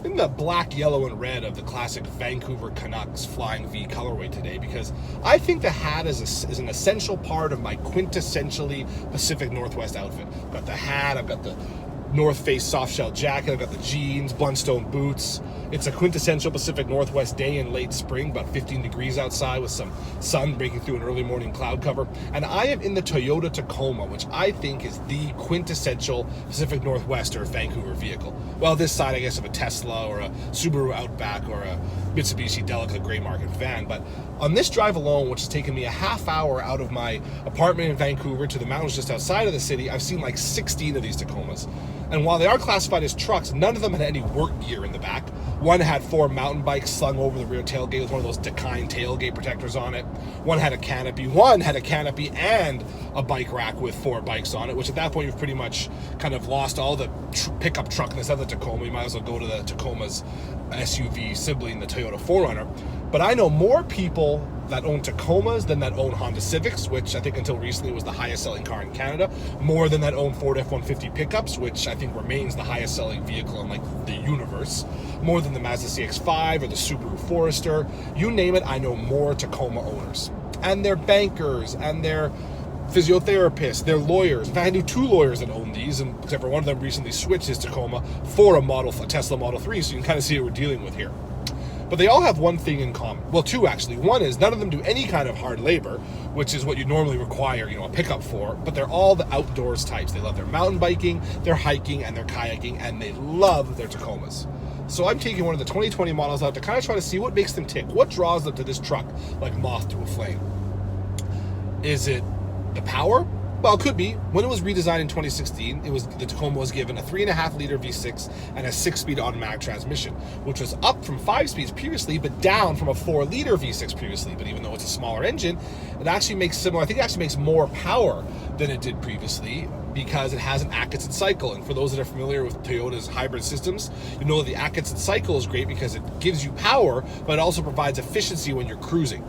in the black, yellow, and red of the classic Vancouver Canucks Flying V colorway today, because I think the hat is an essential part of my quintessentially Pacific Northwest outfit. I've got the hat, I've got the North Face soft shell jacket, I've got the jeans, Blundstone boots. It's a quintessential Pacific Northwest day in late spring, about 15 degrees outside with some sun breaking through an early morning cloud cover. And I am in the Toyota Tacoma, which I think is the quintessential Pacific Northwest or Vancouver vehicle. Well, this side, I guess, of a Tesla or a Subaru Outback or a Mitsubishi Delica gray market van. But on this drive alone, which has taken me a half hour out of my apartment in Vancouver to the mountains just outside of the city, I've seen like 16 of these Tacomas. And while they are classified as trucks, none of them had any work gear in the back. One had 4 mountain bikes slung over the rear tailgate with one of those Dakine tailgate protectors on it. One had a canopy. One had a canopy and a bike rack with 4 bikes on it, which at that point you've pretty much kind of lost all the pickup truckness of the Tacoma. You might as well go to the Tacoma's SUV sibling, the Toyota 4Runner. But I know more people that own Tacomas than that own Honda Civics, which I think until recently was the highest selling car in Canada, more than that own Ford F-150 pickups, which I think remains the highest selling vehicle in like the universe, more than the Mazda CX-5 or the Subaru Forester. You name it, I know more Tacoma owners. And they're bankers, and they're physiotherapists, they're lawyers. In fact, I knew 2 lawyers that own these, and except for one of them recently switched his Tacoma for a Tesla Model 3, so you can kind of see what we're dealing with here. But they all have one thing in common. Well, 2 actually. One is none of them do any kind of hard labor, which is what you normally require, a pickup for, but they're all the outdoors types. They love their mountain biking, their hiking, and their kayaking, and they love their Tacomas. So I'm taking one of the 2020 models out to kind of try to see what makes them tick. What draws them to this truck like moth to a flame? Is it the power? Well, it could be. When it was redesigned in 2016, the Tacoma was given a 3.5-liter V6 and a 6-speed automatic transmission, which was up from 5 speeds previously, but down from a 4-liter V6 previously. But even though it's a smaller engine, it actually makes similar. I think it actually makes more power than it did previously, because it has an Atkinson cycle. And for those that are familiar with Toyota's hybrid systems, you know that the Atkinson cycle is great because it gives you power, but it also provides efficiency when you're cruising,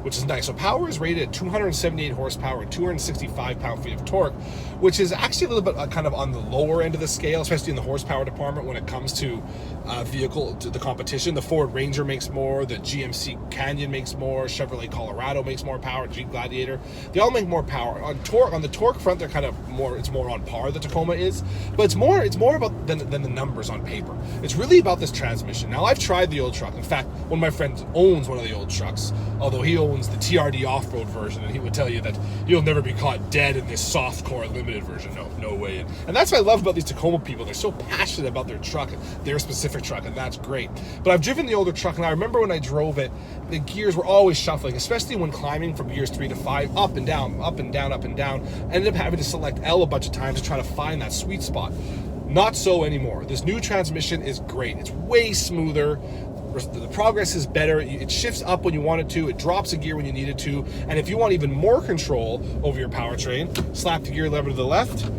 which is nice. So power is rated at 278 horsepower and 265 pound-feet of torque, which is actually a little bit kind of on the lower end of the scale, especially in the horsepower department when it comes to the competition. The Ford Ranger makes more, the GMC Canyon makes more, Chevrolet Colorado makes more power, Jeep Gladiator. They all make more power. On the torque front, they're kind of more, it's more on par, the Tacoma is, but it's more about than the numbers on paper. It's really about this transmission. Now, I've tried the old truck. In fact, one of my friends owns one of the old trucks, although he owns the TRD off-road version, and he would tell you that you'll never be caught dead in this softcore limited version. No way. And that's what I love about these Tacoma people. They're so passionate about their truck, their specific truck, and that's great. But I've driven the older truck, and I remember when I drove it, the gears were always shuffling, especially when climbing from gears 3 to 5, up and down, up and down, up and down. I ended up having to select L a bunch of times to try to find that sweet spot. Not so anymore. This new transmission is great. It's way smoother. The progress is better. It shifts up when you want it to. It drops a gear when you need it to. And if you want even more control over your powertrain, slap the gear lever to the left,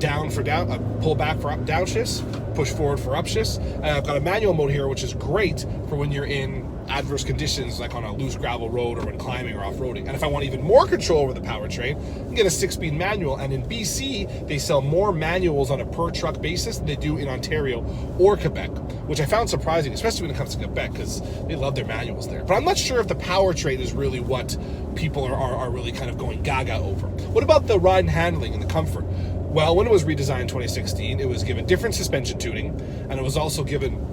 down for down, pull back for up downshifts, push forward for upshifts. And I've got a manual mode here, which is great for when you're in adverse conditions, like on a loose gravel road or when climbing or off-roading. And if I want even more control over the powertrain, I can get a 6-speed manual. And in BC, they sell more manuals on a per-truck basis than they do in Ontario or Quebec, which I found surprising, especially when it comes to Quebec, because they love their manuals there. But I'm not sure if the powertrain is really what people are really kind of going gaga over. What about the ride and handling and the comfort? Well, when it was redesigned in 2016, it was given different suspension tuning, and it was also given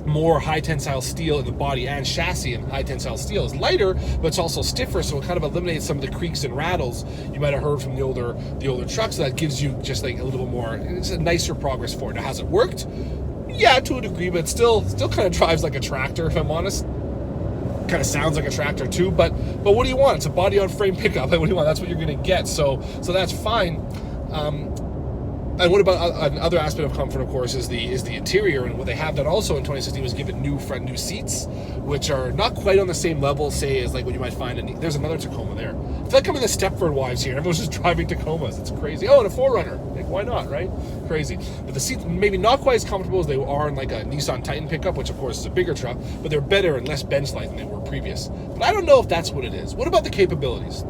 more high tensile steel in the body and chassis, and high tensile steel is lighter, but it's also stiffer, so it kind of eliminates some of the creaks and rattles you might have heard from the older trucks. So that gives you just like a little bit more, it's a nicer progress for it. Now, has it worked? Yeah, to a degree, but it still kind of drives like a tractor, if I'm honest. Kind of sounds like a tractor too, but what do you want? It's a body on frame pickup. What do you want? That's what you're going to get. So that's fine. And what about another aspect of comfort, of course, is the interior. And what they have done also in 2016 was given new seats, which are not quite on the same level, say, as like what you might find in, there's another Tacoma there. I feel like I'm in the Stepford Wives here. Everyone's just driving Tacomas. It's crazy. Oh, and a 4Runner. Like, why not, right? Crazy. But the seats maybe not quite as comfortable as they are in like a Nissan Titan pickup, which of course is a bigger truck, but they're better and less bench-like than they were previous. But I don't know if that's what it is. What about the capabilities?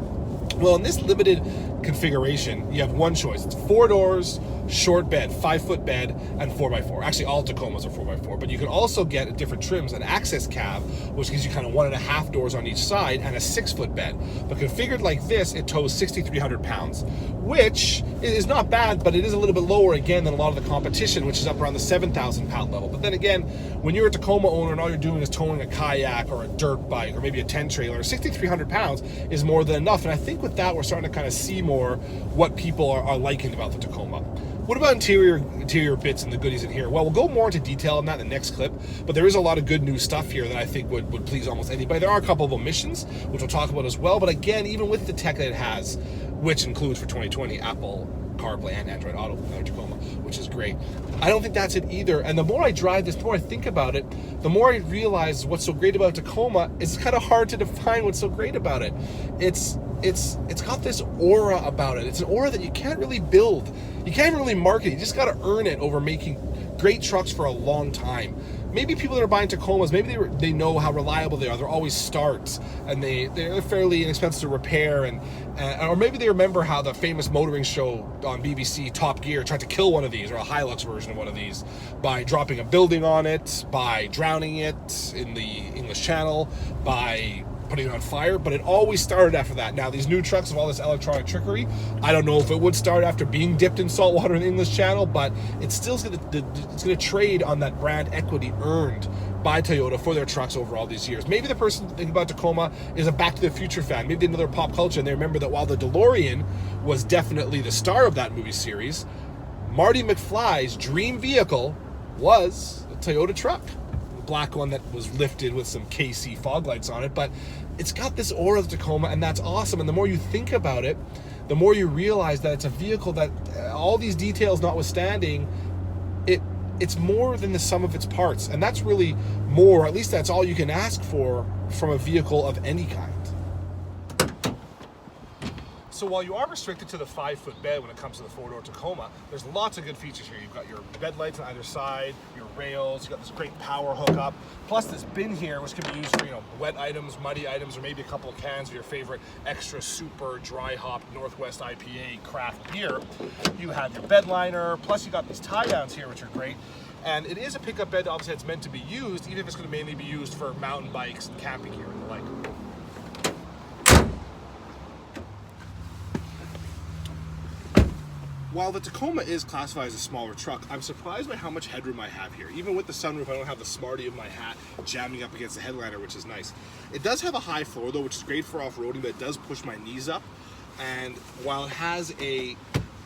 Well, in this limited configuration, you have one choice. It's 4 doors, short bed, 5-foot bed, and 4x4. Actually, all Tacomas are 4x4, but you can also get at different trims an access cab, which gives you kind of 1.5 doors on each side, and a 6-foot bed. But configured like this, it tows 6,300 pounds, which is not bad, but it is a little bit lower again than a lot of the competition, which is up around the 7,000 pound level. But then again, when you're a Tacoma owner and all you're doing is towing a kayak or a dirt bike or maybe a tent trailer, 6,300 pounds is more than enough. And I think with that, we're starting to kind of see more what people are liking about the Tacoma. What about interior bits and the goodies in here? Well, we'll go more into detail on that in the next clip, but there is a lot of good new stuff here that I think would please almost anybody. There are a couple of omissions, which we'll talk about as well, but again, even with the tech that it has, which includes for 2020 Apple CarPlay and Android Auto in our Tacoma, which is great. I don't think that's it either. And the more I drive this, the more I think about it, the more I realize what's so great about Tacoma is it's kind of hard to define what's so great about it. It's got this aura about it. It's an aura that you can't really build. You can't really market. You just got to earn it over making great trucks for a long time. Maybe people that are buying Tacomas, maybe they know how reliable they are. They're always starts, and they're fairly inexpensive to repair, and or maybe they remember how the famous motoring show on BBC, Top Gear, tried to kill one of these, or a Hilux version of one of these, by dropping a building on it, by drowning it in the English Channel, by putting it on fire, but it always started after that. Now, these new trucks have all this electronic trickery. I don't know if it would start after being dipped in salt water in the English Channel, but it's still going to trade on that brand equity earned by Toyota for their trucks over all these years. Maybe the person thinking about Tacoma is a Back to the Future fan. Maybe they know their pop culture, and they remember that while the DeLorean was definitely the star of that movie series, Marty McFly's dream vehicle was a Toyota truck. Black one that was lifted with some KC fog lights on it, but it's got this aura of Tacoma, and that's awesome. And the more you think about it, the more you realize that it's a vehicle that, all these details notwithstanding, it's more than the sum of its parts, and that's really more, or at least that's all you can ask for from a vehicle of any kind. So while you are restricted to the 5-foot bed when it comes to the 4-door Tacoma, there's lots of good features here. You've got your bed lights on either side, your rails, you've got this great power hookup, plus this bin here, which can be used for, wet items, muddy items, or maybe a couple of cans of your favorite extra super dry hop Northwest IPA craft beer. You have your bed liner, plus you got these tie downs here, which are great. And it is a pickup bed, obviously it's meant to be used, even if it's going to mainly be used for mountain bikes and camping gear and the like. While the Tacoma is classified as a smaller truck, I'm surprised by how much headroom I have here. Even with the sunroof, I don't have the smarty of my hat jamming up against the headliner, which is nice. It does have a high floor though, which is great for off-roading, but it does push my knees up. And while it has a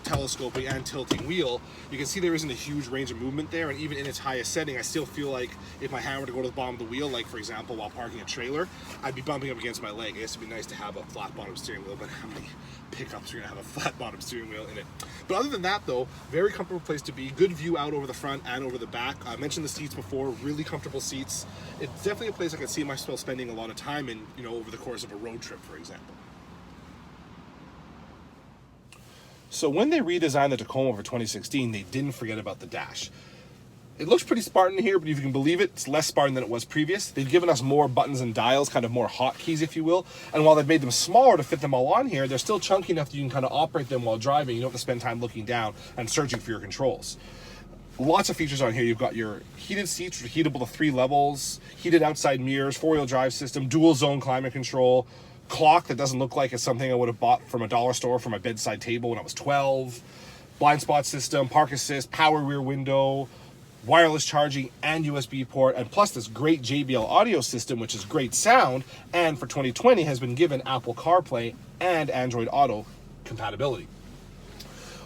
telescoping and tilting wheel, you can see there isn't a huge range of movement there, and even in its highest setting, I still feel like if my hand were to go to the bottom of the wheel, like for example while parking a trailer, I'd be bumping up against my leg. I guess it'd be nice to have a flat bottom steering wheel, but how many pickups are gonna have a flat bottom steering wheel in it? But other than that though, very comfortable place to be. Good view out over the front and over the back. I mentioned the seats before, really comfortable seats. It's definitely a place I can see myself spending a lot of time in, over the course of a road trip, for example. So when they redesigned the Tacoma for 2016, they didn't forget about the dash. It looks pretty Spartan here, but if you can believe it, it's less Spartan than it was previous. They've given us more buttons and dials, kind of more hotkeys, if you will. And while they've made them smaller to fit them all on here, they're still chunky enough that you can kind of operate them while driving. You don't have to spend time looking down and searching for your controls. Lots of features on here. You've got your heated seats, which are heatable to 3 levels, heated outside mirrors, 4-wheel drive system, dual zone climate control, clock that doesn't look like it's something I would have bought from a dollar store for my bedside table when I was 12, blind spot system, park assist, power rear window, wireless charging and USB port, and plus this great JBL audio system, which is great sound, and for 2020 has been given Apple CarPlay and Android Auto compatibility.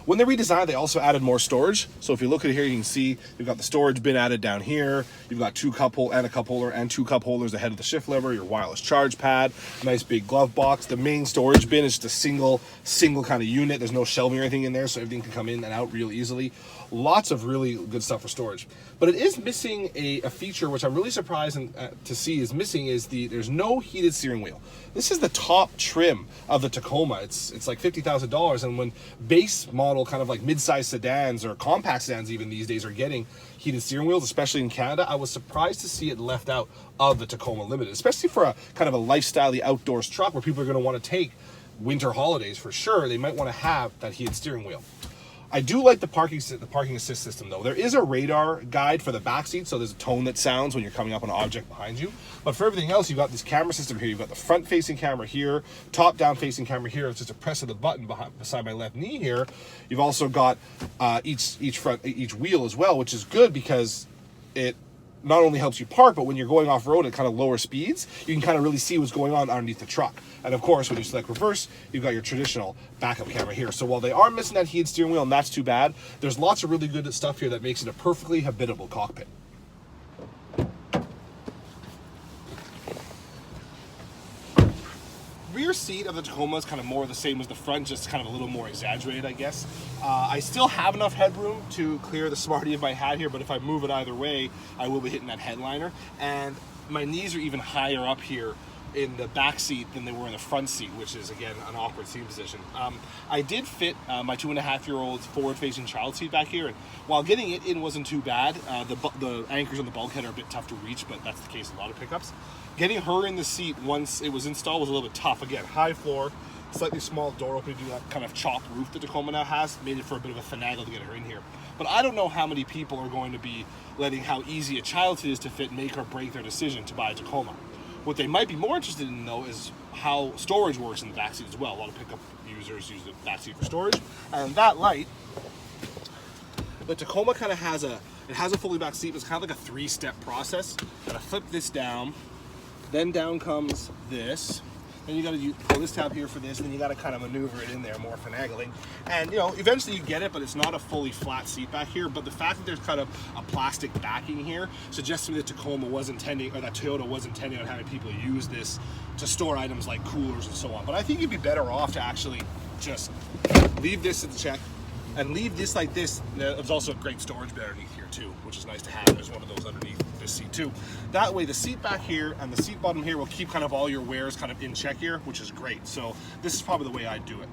When they redesigned, they also added more storage. So if you look at here, you can see you've got the storage bin added down here. You've got 2 cup holder and a cup holder and 2 cup holders ahead of the shift lever, your wireless charge pad, nice big glove box. The main storage bin is just a single kind of unit. There's no shelving or anything in there, so everything can come in and out real easily. Lots of really good stuff for storage. But it is missing a feature which I'm really surprised to see is missing is there's no heated steering wheel. This is the top trim of the Tacoma. It's like $50,000, and when base model kind of like mid-size sedans or compact sedans even these days are getting heated steering wheels, especially in Canada, I was surprised to see it left out of the Tacoma Limited, especially for a kind of a lifestyle-y outdoors truck where people are going to want to take winter holidays for sure. They might want to have that heated steering wheel. I do like the parking assist system though. There is a radar guide for the back seat, so there's a tone that sounds when you're coming up on an object behind you. But for everything else, you've got this camera system here. You've got the front-facing camera here, top-down facing camera here. It's just a press of the button beside my left knee here. You've also got each wheel as well, which is good because it not only helps you park, but when you're going off-road at kind of lower speeds, you can kind of really see what's going on underneath the truck. And of course, when you select reverse, you've got your traditional backup camera here. So while they are missing that heated steering wheel, and that's too bad, there's lots of really good stuff here that makes it a perfectly habitable cockpit. Rear seat of the Tacoma is kind of more the same as the front, just kind of a little more exaggerated, I guess. I still have enough headroom to clear the Smarty of my hat here, but if I move it either way, I will be hitting that headliner. And my knees are even higher up here in the back seat than they were in the front seat, which is again an awkward seat position. I did fit my 2.5-year-old forward-facing child seat back here, and while getting it in wasn't too bad, the anchors on the bulkhead are a bit tough to reach, but that's the case in a lot of pickups. Getting her in the seat once it was installed was a little bit tough. Again, high floor, slightly small door opening to that kind of chopped roof the Tacoma now has, made it for a bit of a finagle to get her in here. But I don't know how many people are going to be letting how easy a child seat is to fit make or break their decision to buy a Tacoma. What they might be more interested in, though, is how storage works in the backseat as well. A lot of pickup users use the backseat for storage. And that light, the Tacoma kind of has a fully back seat, but it's kind of like a 3-step process. Gotta flip this down, then down comes this. Then you gotta pull this tab here for this, and then you gotta kind of maneuver it in there, more finagling. And eventually you get it, but it's not a fully flat seat back here. But the fact that there's kind of a plastic backing here suggests to me that Tacoma was intending, or that Toyota was intending on having people use this to store items like coolers and so on. But I think you'd be better off to actually just leave this at the check and leave this like this. There's also a great storage bed underneath here too, which is nice to have. There's one of those underneath this seat too. That way the seat back here and the seat bottom here will keep kind of all your wares kind of in check here, which is great. So this is probably the way I'd do it.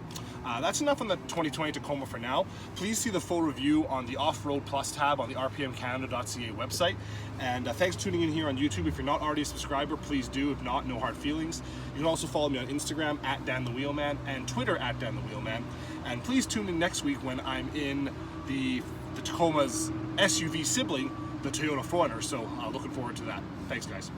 That's enough on the 2020 Tacoma for now. Please see the full review on the Off-Road Plus tab on the rpmcanada.ca website. And thanks for tuning in here on YouTube. If you're not already a subscriber, please do. If not, no hard feelings. You can also follow me on Instagram at DanTheWheelman and Twitter at DanTheWheelman. And please tune in next week when I'm in the Tacoma's SUV sibling, the Toyota 4Runner. So looking forward to that. Thanks, guys.